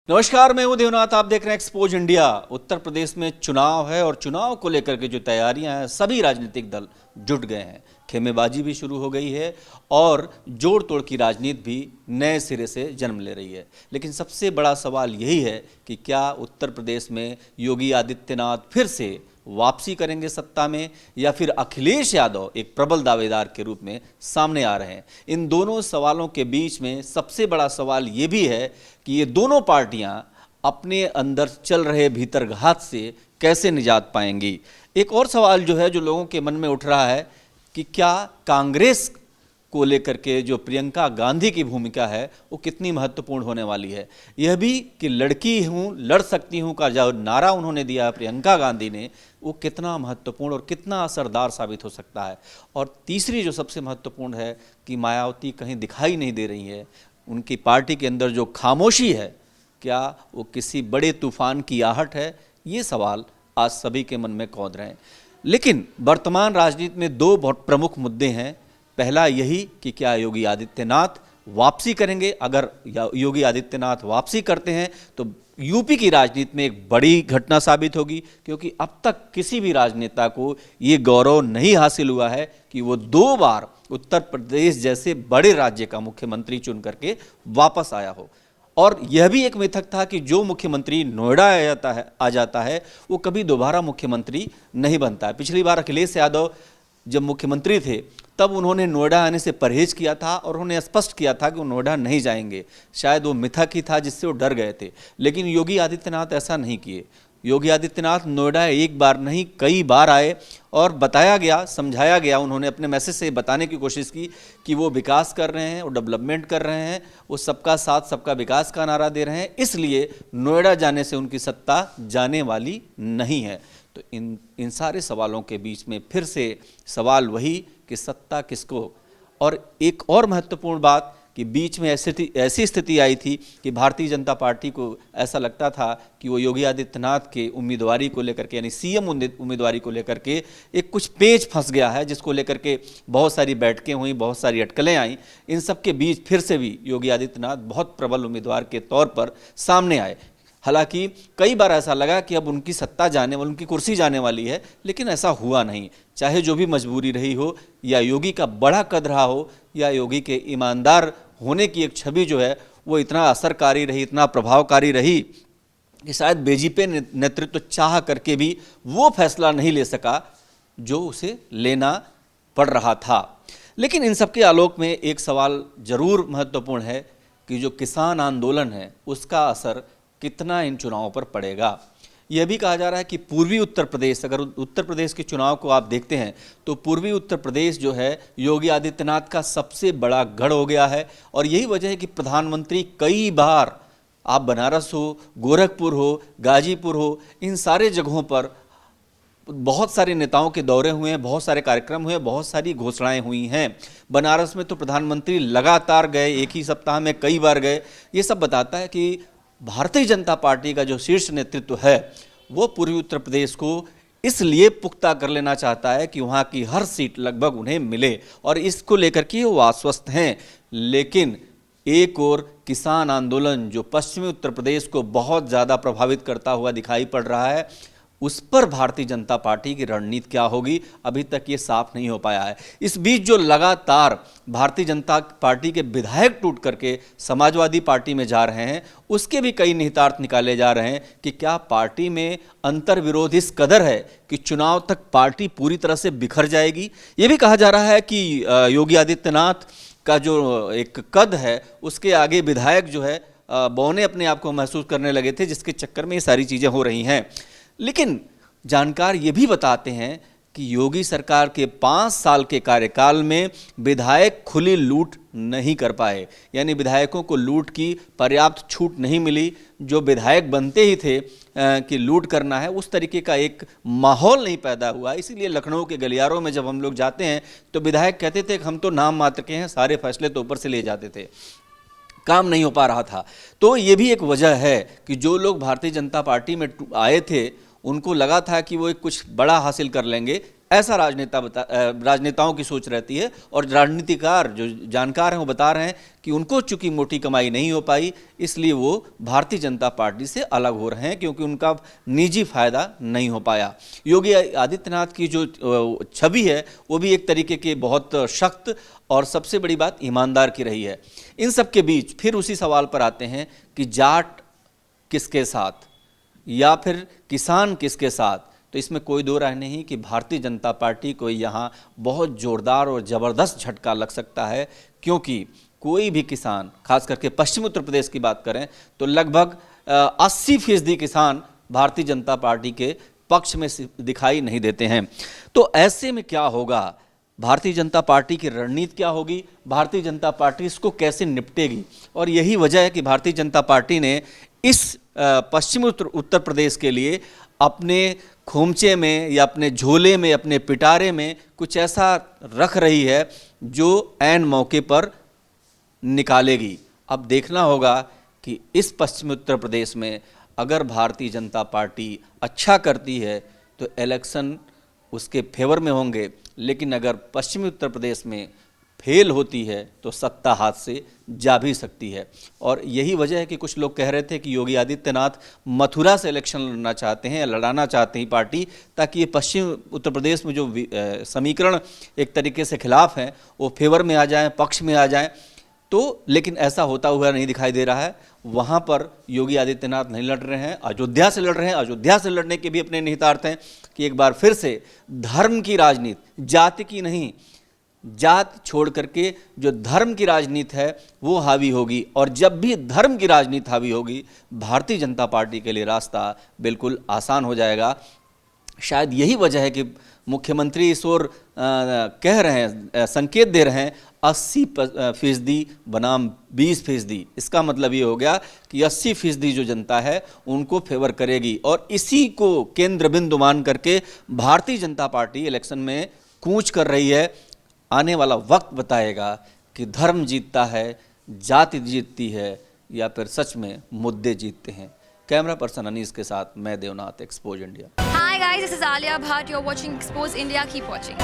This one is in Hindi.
नमस्कार, मैं हूं देवनाथ। आप देख रहे हैं एक्सपोज इंडिया। उत्तर प्रदेश में चुनाव है और चुनाव को लेकर के जो तैयारियां हैं, सभी राजनीतिक दल जुट गए हैं। खेमेबाजी भी शुरू हो गई है और जोड़ तोड़ की राजनीति भी नए सिरे से जन्म ले रही है। लेकिन सबसे बड़ा सवाल यही है कि क्या उत्तर प्रदेश में योगी आदित्यनाथ फिर से वापसी करेंगे सत्ता में, या फिर अखिलेश यादव एक प्रबल दावेदार के रूप में सामने आ रहे हैं। इन दोनों सवालों के बीच में सबसे बड़ा सवाल ये भी है कि ये दोनों पार्टियां अपने अंदर चल रहे भीतरघात से कैसे निजात पाएंगी। एक और सवाल जो है, जो लोगों के मन में उठ रहा है कि क्या कांग्रेस को लेकर के जो प्रियंका गांधी की भूमिका है वो कितनी महत्वपूर्ण होने वाली है। यह भी कि लड़की हूँ, लड़ सकती हूँ का जो नारा उन्होंने दिया प्रियंका गांधी ने, वो कितना महत्वपूर्ण और कितना असरदार साबित हो सकता है। और तीसरी जो सबसे महत्वपूर्ण है कि मायावती कहीं दिखाई नहीं दे रही है। उनकी पार्टी के अंदर जो खामोशी है, क्या वो किसी बड़े तूफान की आहट है? ये सवाल आज सभी के मन में कौंध रहे हैं। लेकिन वर्तमान राजनीति में दो बहुत प्रमुख मुद्दे हैं। पहला यही कि क्या योगी आदित्यनाथ वापसी करेंगे। अगर योगी आदित्यनाथ वापसी करते हैं तो यूपी की राजनीति में एक बड़ी घटना साबित होगी, क्योंकि अब तक किसी भी राजनेता को ये गौरव नहीं हासिल हुआ है कि वो 2 बार उत्तर प्रदेश जैसे बड़े राज्य का मुख्यमंत्री चुन करके वापस आया हो। और यह भी एक मिथक था कि जो मुख्यमंत्री नोएडा आ जाता है वो कभी दोबारा मुख्यमंत्री नहीं बनता है। पिछली बार अखिलेश यादव जब मुख्यमंत्री थे तब उन्होंने नोएडा आने से परहेज किया था और उन्होंने स्पष्ट किया था कि वो नोएडा नहीं जाएंगे। शायद वो मिथक ही था जिससे वो डर गए थे। लेकिन योगी आदित्यनाथ ऐसा नहीं किए। योगी आदित्यनाथ नोएडा एक बार नहीं कई बार आए और बताया गया, समझाया गया। उन्होंने अपने मैसेज से बताने की कोशिश की कि वो विकास कर रहे हैं, वो डेवलपमेंट कर रहे हैं, वो सबका साथ सबका विकास का नारा दे रहे हैं। इसलिए नोएडा जाने से उनकी सत्ता जाने वाली नहीं है। तो इन सारे सवालों के बीच में फिर से सवाल वही कि सत्ता किसको। और एक और महत्वपूर्ण बात कि बीच में ऐसी स्थिति आई थी कि भारतीय जनता पार्टी को ऐसा लगता था कि वो योगी आदित्यनाथ के उम्मीदवारी को लेकर के, यानी सीएम उम्मीदवारी को लेकर के एक कुछ पेच फंस गया है, जिसको लेकर के बहुत सारी बैठकें हुई, बहुत सारी अटकलें आई। इन सब के बीच फिर से भी योगी आदित्यनाथ बहुत प्रबल उम्मीदवार के तौर पर सामने आए। हालांकि कई बार ऐसा लगा कि अब उनकी सत्ता जाने वाली, उनकी कुर्सी जाने वाली है, लेकिन ऐसा हुआ नहीं। चाहे जो भी मजबूरी रही हो, या योगी का बड़ा कद रहा हो, या योगी के ईमानदार होने की एक छवि जो है वो इतना असरकारी रही, इतना प्रभावकारी रही कि शायद बीजेपी नेतृत्व चाह करके भी वो फैसला नहीं ले सका जो उसे लेना पड़ रहा था। लेकिन इन सबके आलोक में एक सवाल जरूर महत्वपूर्ण है कि जो किसान आंदोलन है उसका असर कितना इन चुनावों पर पड़ेगा। यह भी कहा जा रहा है कि पूर्वी उत्तर प्रदेश, अगर उत्तर प्रदेश के चुनाव को आप देखते हैं तो पूर्वी उत्तर प्रदेश जो है योगी आदित्यनाथ का सबसे बड़ा गढ़ हो गया है। और यही वजह है कि प्रधानमंत्री कई बार, आप बनारस हो, गोरखपुर हो, गाजीपुर हो, इन सारे जगहों पर बहुत सारे नेताओं के दौरे हुए हैं, बहुत सारे कार्यक्रम हुए, बहुत सारी घोषणाएं हुई हैं। बनारस में तो प्रधानमंत्री लगातार गए, एक ही सप्ताह में कई बार गए। ये सब बताता है कि भारतीय जनता पार्टी का जो शीर्ष नेतृत्व है वो पूर्वी उत्तर प्रदेश को इसलिए पुख्ता कर लेना चाहता है कि वहाँ की हर सीट लगभग उन्हें मिले, और इसको लेकर के वो आश्वस्त हैं। लेकिन एक और किसान आंदोलन जो पश्चिमी उत्तर प्रदेश को बहुत ज़्यादा प्रभावित करता हुआ दिखाई पड़ रहा है, उस पर भारतीय जनता पार्टी की रणनीति क्या होगी, अभी तक ये साफ नहीं हो पाया है। इस बीच जो लगातार भारतीय जनता पार्टी के विधायक टूट करके समाजवादी पार्टी में जा रहे हैं, उसके भी कई निहितार्थ निकाले जा रहे हैं कि क्या पार्टी में अंतर्विरोध इस कदर है कि चुनाव तक पार्टी पूरी तरह से बिखर जाएगी। ये भी कहा जा रहा है कि योगी आदित्यनाथ का जो एक कद है उसके आगे विधायक जो है बौने अपने आप को महसूस करने लगे थे, जिसके चक्कर में ये सारी चीज़ें हो रही हैं। लेकिन जानकार ये भी बताते हैं कि योगी सरकार के 5 साल के कार्यकाल में विधायक खुली लूट नहीं कर पाए, यानी विधायकों को लूट की पर्याप्त छूट नहीं मिली। जो विधायक बनते ही थे कि लूट करना है, उस तरीके का एक माहौल नहीं पैदा हुआ। इसीलिए लखनऊ के गलियारों में जब हम लोग जाते हैं तो विधायक कहते थे कि हम तो नाम मात्र के हैं, सारे फैसले तो ऊपर से ले जाते थे, काम नहीं हो पा रहा था। तो ये भी एक वजह है कि जो लोग भारतीय जनता पार्टी में आए थे उनको लगा था कि वो एक कुछ बड़ा हासिल कर लेंगे, ऐसा राजनेताओं की सोच रहती है। और राजनीतिकार जो जानकार हैं वो बता रहे हैं कि उनको चूंकि मोटी कमाई नहीं हो पाई, इसलिए वो भारतीय जनता पार्टी से अलग हो रहे हैं, क्योंकि उनका निजी फायदा नहीं हो पाया। योगी आदित्यनाथ की जो छवि है वो भी एक तरीके की बहुत सख्त और सबसे बड़ी बात ईमानदार की रही है। इन सब के बीच फिर उसी सवाल पर आते हैं कि जाट किसके साथ या फिर किसान किसके साथ। तो इसमें कोई दो राय नहीं कि भारतीय जनता पार्टी को यहाँ बहुत जोरदार और ज़बरदस्त झटका लग सकता है, क्योंकि कोई भी किसान, खास करके पश्चिम उत्तर प्रदेश की बात करें तो लगभग 80% किसान भारतीय जनता पार्टी के पक्ष में दिखाई नहीं देते हैं। तो ऐसे में क्या होगा, भारतीय जनता पार्टी की रणनीति क्या होगी, भारतीय जनता पार्टी इसको कैसे निपटेगी। और यही वजह है कि भारतीय जनता पार्टी ने इस पश्चिमी उत्तर प्रदेश के लिए अपने खोमचे में या अपने झोले में, अपने पिटारे में कुछ ऐसा रख रही है जो ऐन मौके पर निकालेगी। अब देखना होगा कि इस पश्चिमी उत्तर प्रदेश में अगर भारतीय जनता पार्टी अच्छा करती है तो इलेक्शन उसके फेवर में होंगे, लेकिन अगर पश्चिमी उत्तर प्रदेश में फेल होती है तो सत्ता हाथ से जा भी सकती है। और यही वजह है कि कुछ लोग कह रहे थे कि योगी आदित्यनाथ मथुरा से इलेक्शन लड़ना चाहते हैं या लड़ाना चाहते हैं पार्टी, ताकि ये पश्चिम उत्तर प्रदेश में जो समीकरण एक तरीके से खिलाफ हैं वो फेवर में आ जाएं, पक्ष में आ जाएं। तो लेकिन ऐसा होता हुआ नहीं दिखाई दे रहा है। वहाँ पर योगी आदित्यनाथ नहीं लड़ रहे हैं, अयोध्या से लड़ रहे हैं। अयोध्या से लड़ने के भी अपने निहितार्थ हैं कि एक बार फिर से धर्म की राजनीति, जाति की नहीं, जात छोड़ करके जो धर्म की राजनीति है वो हावी होगी। और जब भी धर्म की राजनीति हावी होगी, भारतीय जनता पार्टी के लिए रास्ता बिल्कुल आसान हो जाएगा। शायद यही वजह है कि मुख्यमंत्री इस ओर कह रहे हैं, संकेत दे रहे हैं 80% बनाम 20%। इसका मतलब ये हो गया कि 80% जो जनता है उनको फेवर करेगी। और इसी को केंद्र बिंदु मान करके भारतीय जनता पार्टी इलेक्शन में कूच कर रही है। आने वाला वक्त बताएगा कि धर्म जीतता है, जाति जीतती है, या फिर सच में मुद्दे जीतते हैं। कैमरा पर्सन अनीस के साथ मैं Devnath, expose India. Hi guys, this is Alia Bhatt. You're watching Expose India. Keep watching.